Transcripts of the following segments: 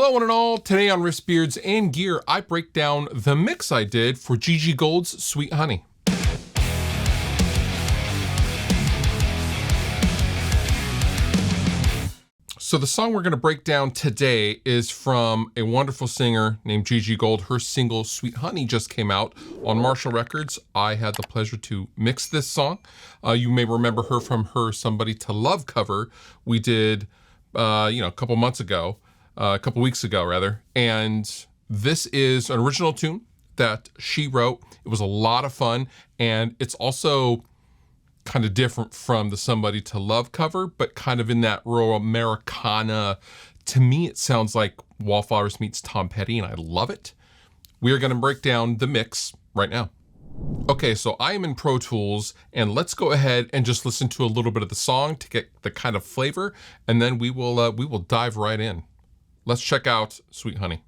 Hello one and all, today on Riffs, Beards, and Gear, I break down the mix I did for Gigi Gold's Sweet Honey. So the song we're gonna break down today is from a wonderful singer named Gigi Gold. Her single Sweet Honey just came out on Marshall Records. I had the pleasure to mix this song. You may remember her from her Somebody to Love cover we did a couple weeks ago rather. And this is an original tune that she wrote. It was a lot of fun, and it's also kind of different from the Somebody to Love cover, but kind of in that rural Americana. To me, it sounds like Wallflowers meets Tom Petty, and I love it. We are going to break down the mix right now. Okay, so I am in Pro Tools, and let's go ahead and just listen to a little bit of the song to get the kind of flavor, and then we will dive right in. Let's check out Sweet Honey.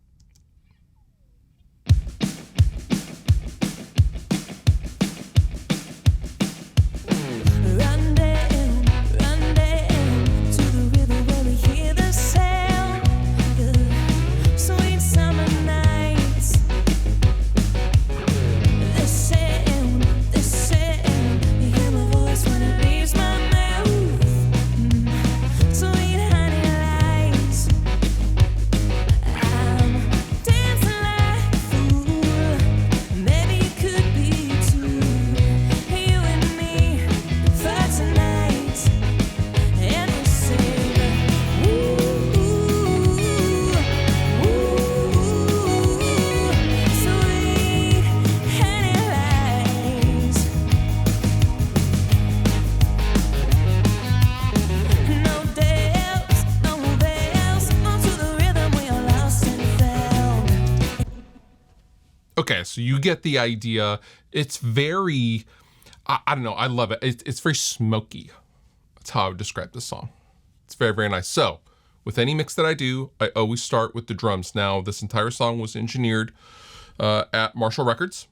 Okay, so you get the idea. It's very, I don't know, I love it. It's very smoky. That's how I would describe this song. It's very, very nice. So, with any mix that I do, I always start with the drums. Now, this entire song was engineered at Marshall Records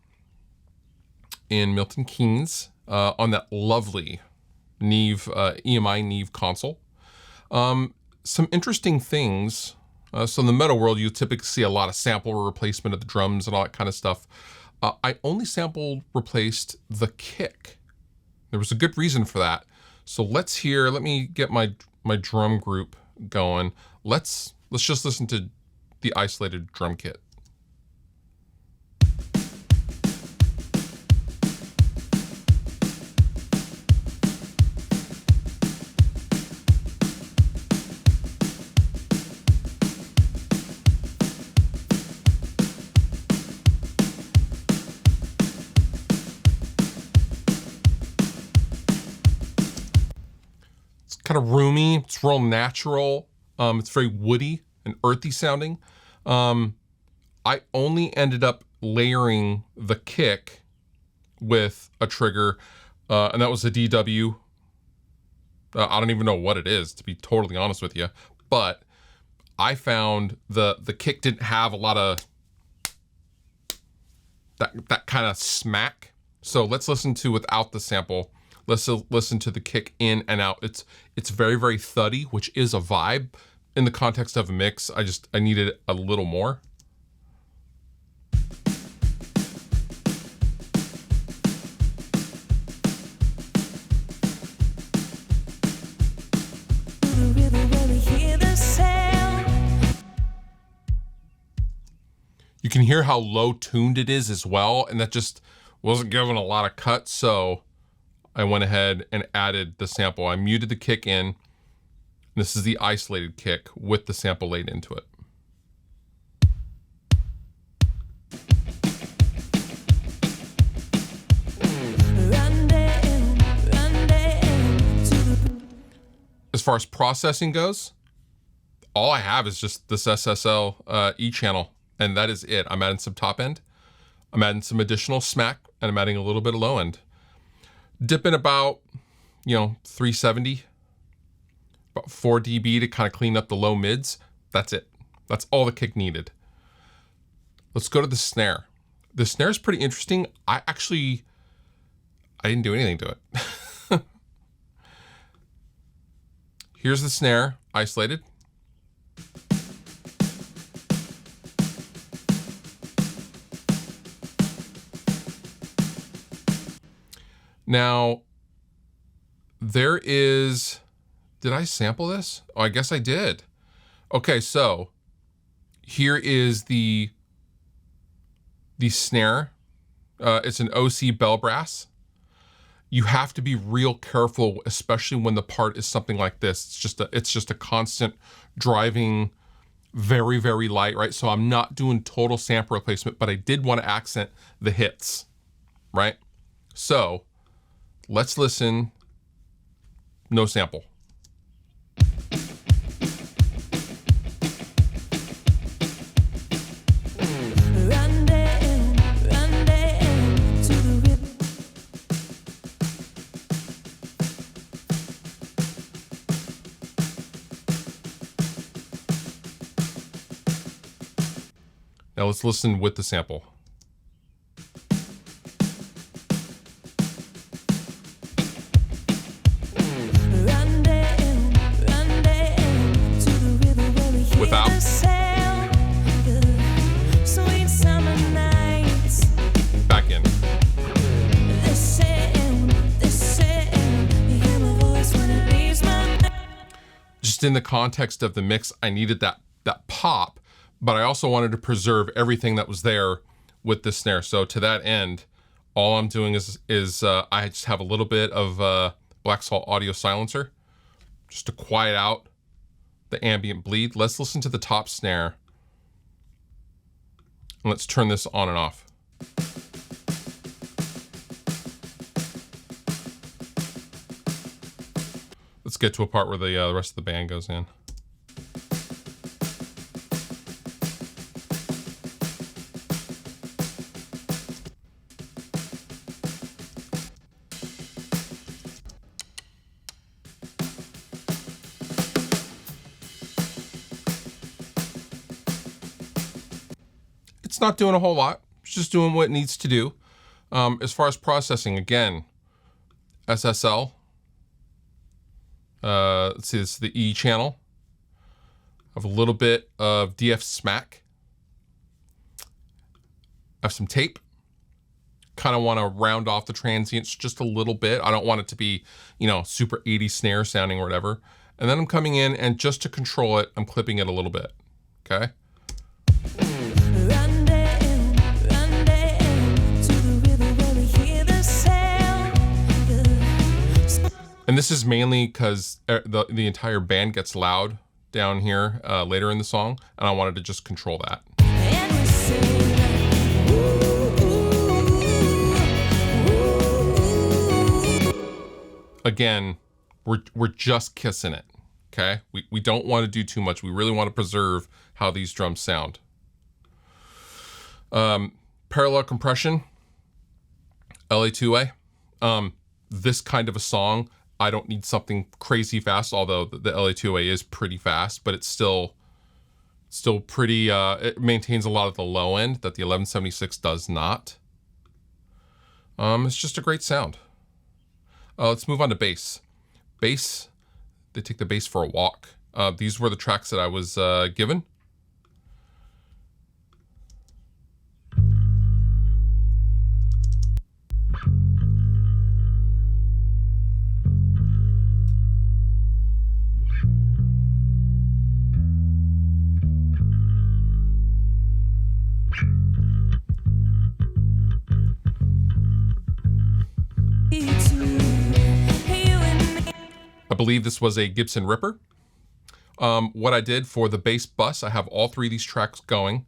in Milton Keynes on that lovely Neve, EMI Neve console. Some interesting things. So in the metal world, you typically see a lot of sample replacement of the drums and all that kind of stuff. I only sample replaced the kick. There was a good reason for that. So let me get my drum group going. Let's just listen to the isolated drum kit. Kind of roomy, it's real natural. It's very woody and earthy sounding. I only ended up layering the kick with a trigger, and that was a DW. I don't even know what it is, to be totally honest with you. But I found the kick didn't have a lot of that kind of smack. So let's listen to without the sample. Let's listen to the kick in and out. It's very, very thuddy, which is a vibe. In the context of a mix, I needed a little more. You can hear how low tuned it is as well, and that just wasn't giving a lot of cut, so I went ahead and added the sample. I muted the kick in. This is the isolated kick with the sample laid into it. As far as processing goes, all I have is just this SSL E channel, and that is it. I'm adding some top end, I'm adding some additional smack, and I'm adding a little bit of low end. Dipping about, 370, about 4 dB to kind of clean up the low mids. That's it. That's all the kick needed. Let's go to the snare. The snare is pretty interesting. I didn't do anything to it. Here's the snare, isolated. Now, there is, did I sample this? Oh, I guess I did. Okay, so here is the snare. It's an OC bell brass. You have to be real careful, especially when the part is something like this. It's just a constant driving, very, very light, right? So I'm not doing total sample replacement, but I did want to accent the hits, right? So let's listen, no sample. Now let's listen with the sample. Without. Back in. Just in the context of the mix, I needed that pop, but I also wanted to preserve everything that was there with the snare. So to that end, all I'm doing is I just have a little bit of Black Salt audio silencer just to quiet out the ambient bleed. Let's listen to the top snare. And let's turn this on and off. Let's get to a part where the rest of the band goes in. It's not doing a whole lot. It's just doing what it needs to do. As far as processing, again, SSL. Let's see, this is the E channel. I have a little bit of DF smack. I have some tape. Kind of want to round off the transients just a little bit. I don't want it to be, super 80s snare sounding or whatever. And then I'm coming in, and just to control it, I'm clipping it a little bit. Okay. And this is mainly because the entire band gets loud down here later in the song, and I wanted to just control that. Again, we're just kissing it, okay? We don't want to do too much. We really want to preserve how these drums sound. Parallel compression, LA2A. This kind of a song, I don't need something crazy fast, although the LA2A is pretty fast, but it's still pretty, it maintains a lot of the low end that the 1176 does not. It's just a great sound. Let's move on to bass. Bass, they take the bass for a walk. These were the tracks that I was given. I believe this was a Gibson Ripper. What I did for the bass bus, I have all three of these tracks going,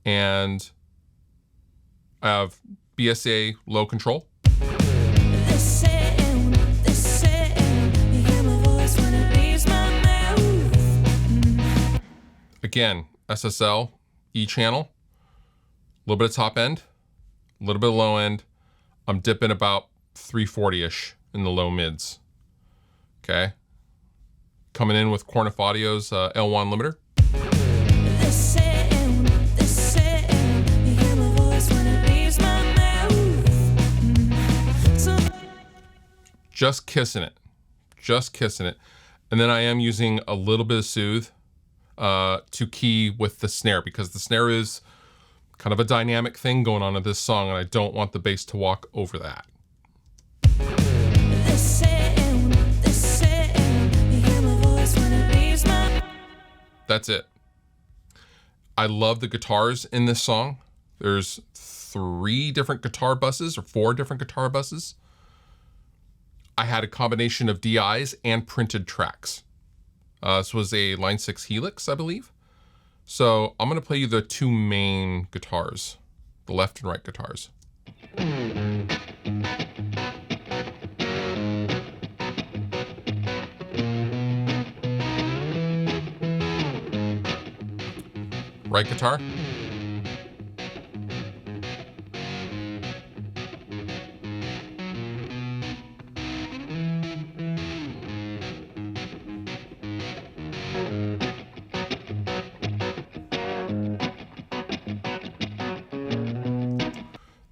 and I have BSA low control. Again, SSL, E channel, a little bit of top end, a little bit of low end. I'm dipping about 340-ish in the low mids. Okay. Coming in with Cornif Audio's L1 limiter. Just kissing it. Just kissing it. And then I am using a little bit of soothe to key with the snare, because the snare is kind of a dynamic thing going on in this song, and I don't want the bass to walk over that. That's it. I love the guitars in this song. There's 3 different guitar buses or 4 different guitar buses. I had a combination of DIs and printed tracks. This was a Line 6 Helix, I believe. So I'm going to play you the 2 main guitars, the left and right guitars. Right guitar.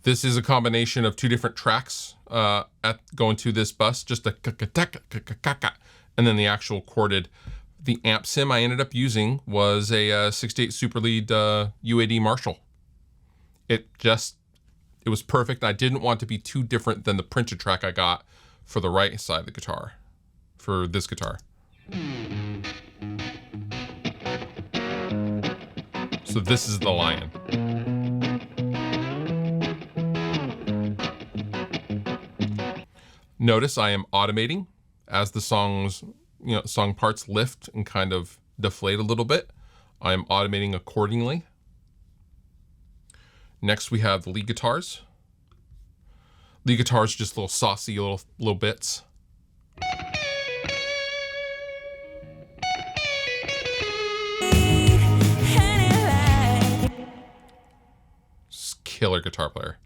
This is a combination of 2 different tracks going to this bus, just a and then the actual chorded. The amp sim I ended up using was a 68 Super Lead UAD Marshall. It was perfect. I didn't want to be too different than the printed track I got for the right side of the guitar, for this guitar. So this is the Lion. Notice I am automating as the song parts lift and kind of deflate a little bit. I am automating accordingly. Next we have the lead guitars. Lead guitars, just little saucy little bits. Just killer guitar player.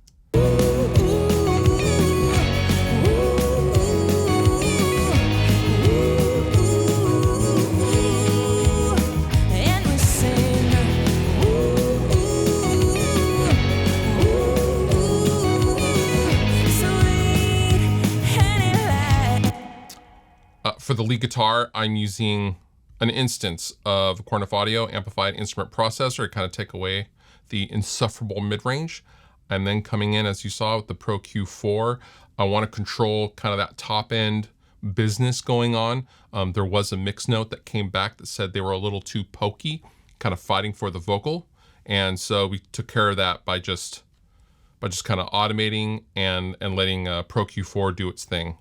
For the lead guitar, I'm using an instance of a Cornef Audio amplified instrument processor to kind of take away the insufferable mid-range. I'm then coming in, as you saw, with the Pro Q4. I want to control kind of that top end business going on. There was a mix note that came back that said they were a little too pokey, kind of fighting for the vocal. And so we took care of that by just kind of automating and letting Pro Q4 do its thing.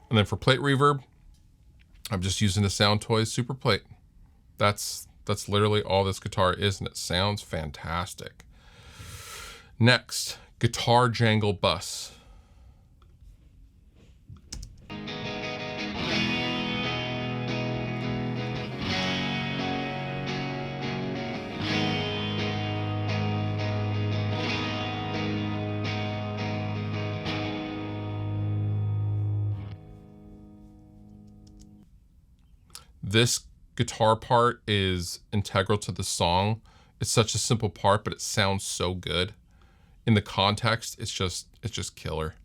And then for plate reverb, I'm just using a Sound Toys Super Plate. That's literally all this guitar is, and it sounds fantastic. Next, guitar jangle bus. This guitar part is integral to the song. It's such a simple part, but it sounds so good. In the context, it's just killer.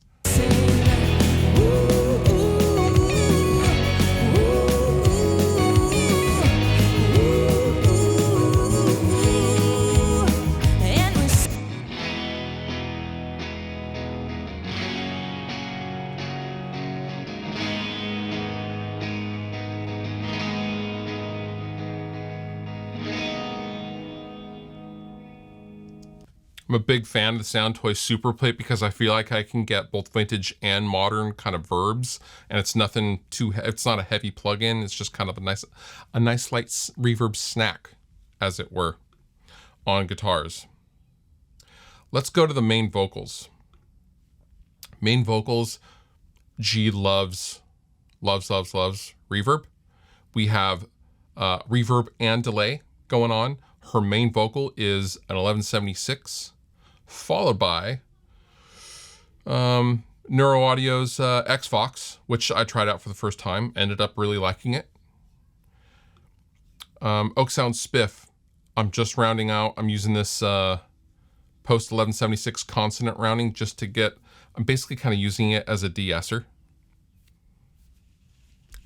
I'm a big fan of the Sound Toys Super Plate because I feel like I can get both vintage and modern kind of verbs, and it's nothing too, it's not a heavy plug-in. It's just kind of a nice light reverb snack, as it were, on guitars. Let's go to the main vocals. Main vocals, G loves reverb. We have reverb and delay going on. Her main vocal is an 1176, followed by Neuro Audio's X-Vox, which I tried out for the first time, ended up really liking it. Oak Sound Spiff, I'm just rounding out. I'm using this post 1176 consonant rounding just to get, I'm basically kind of using it as a de-esser.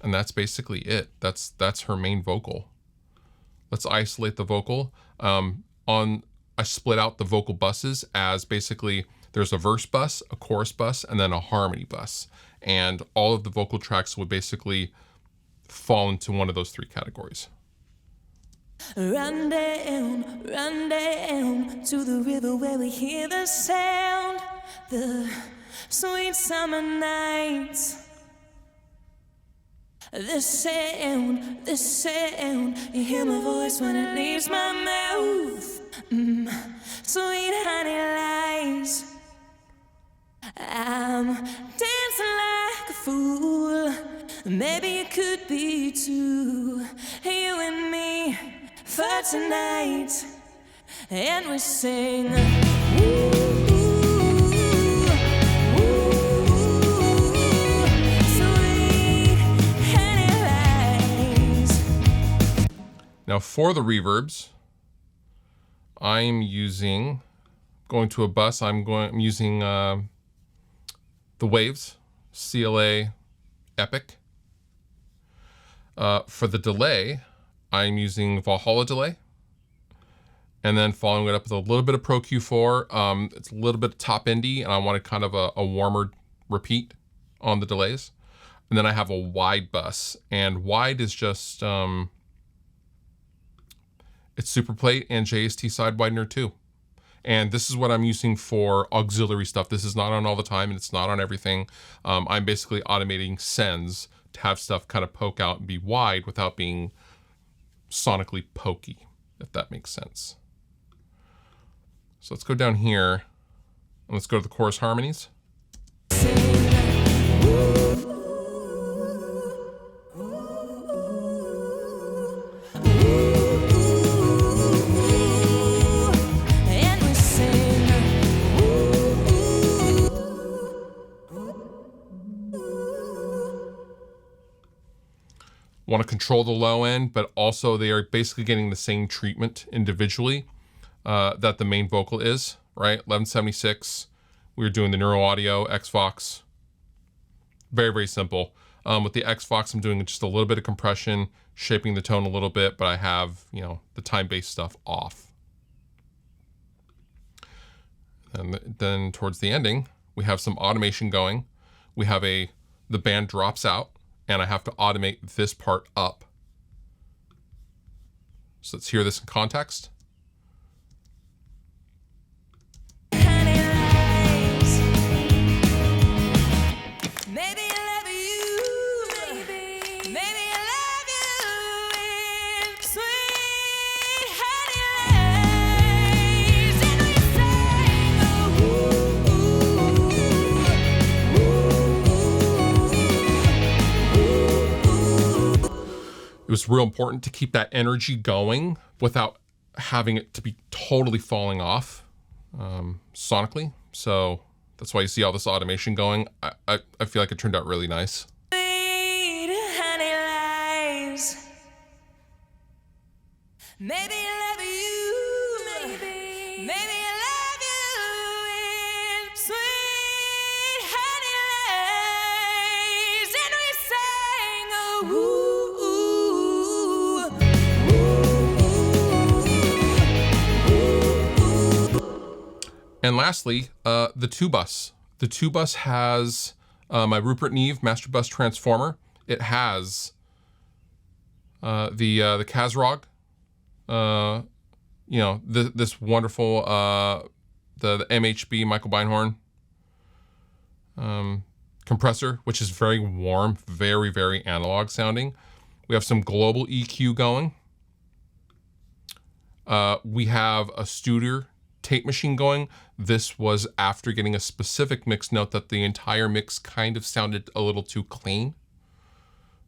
And that's basically it. That's her main vocal. Let's isolate the vocal. I split out the vocal buses as basically there's a verse bus, a chorus bus, and then a harmony bus. And all of the vocal tracks would basically fall into one of those three categories. Run down to the river where we hear the sound, the sweet summer nights. The sound, you hear my voice when it leaves my mouth. Sweet honey lies. I'm dancing like a fool. Maybe it could be two, you and me, for tonight. And we sing, ooh, sweet honey lies. Now for the reverbs, I'm using, going to a bus, I'm using the Waves, CLA Epic. For the delay, I'm using Valhalla delay. And then following it up with a little bit of Pro Q4. It's a little bit top endy, and I wanted kind of a warmer repeat on the delays. And then I have a wide bus, and wide is just, it's super plate and JST side widener too. And this is what I'm using for auxiliary stuff. This is not on all the time, and it's not on everything. I'm basically automating sends to have stuff kind of poke out and be wide without being sonically pokey, if that makes sense. So let's go down here and let's go to the chorus harmonies. Want to control the low end, but also they are basically getting the same treatment individually that the main vocal is, right? 1176, we were doing the Neuro Audio, Xvox. Very, very simple. With the Xvox, I'm doing just a little bit of compression, shaping the tone a little bit, but I have, you know, the time-based stuff off. And then towards the ending, we have some automation going. We have the band drops out, and I have to automate this part up. So let's hear this in context. It was real important to keep that energy going without having it to be totally falling off sonically. So that's why you see all this automation going. I feel like it turned out really nice. Sweet honey lies. Maybe I love you. Maybe I love you in sweet honey lies. And we sang, ooh. And lastly, the two bus. The two bus has my Rupert Neve Master Bus Transformer. It has the Kazrog, you know, this wonderful the MHB Michael Beinhorn compressor, which is very warm, very, very analog sounding. We have some global EQ going. We have a Studer tape machine going. This was after getting a specific mix note that the entire mix kind of sounded a little too clean.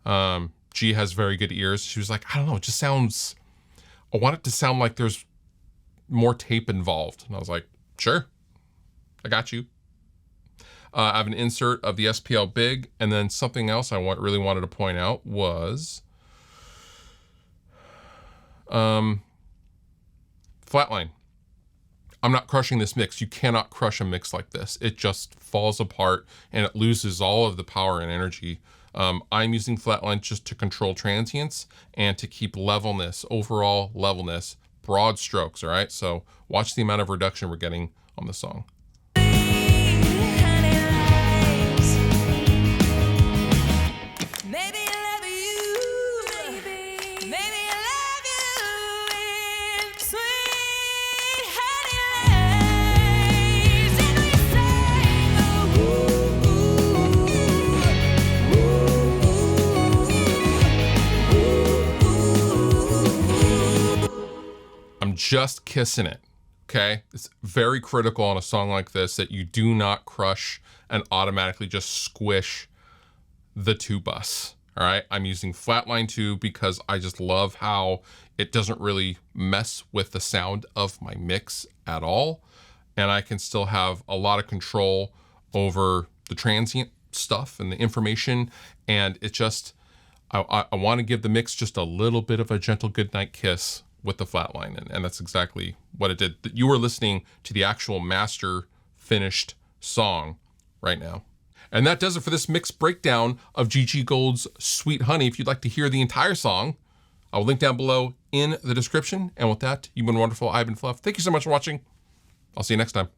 G has very good ears. She was like, I don't know, it just sounds, I want it to sound like there's more tape involved. And I was like, sure, I got you. I have an insert of the SPL Big, and then something else I really wanted to point out was Flatline. I'm not crushing this mix. You cannot crush a mix like this. It just falls apart and it loses all of the power and energy. I'm using flatline just to control transients and to keep levelness, overall levelness, broad strokes, all right? So watch the amount of reduction we're getting on the song. I'm just kissing it, okay? It's very critical on a song like this that you do not crush and automatically just squish the tube bus, all right? I'm using flatline tube because I just love how it doesn't really mess with the sound of my mix at all. And I can still have a lot of control over the transient stuff and the information. And it just, I want to give the mix just a little bit of a gentle goodnight kiss with the flatline. And that's exactly what it did. You were listening to the actual master finished song right now. And that does it for this mix breakdown of Gigi Gold's Sweet Honey. If you'd like to hear the entire song, I'll link down below in the description. And with that, you've been wonderful. I've been Fluff. Thank you so much for watching. I'll see you next time.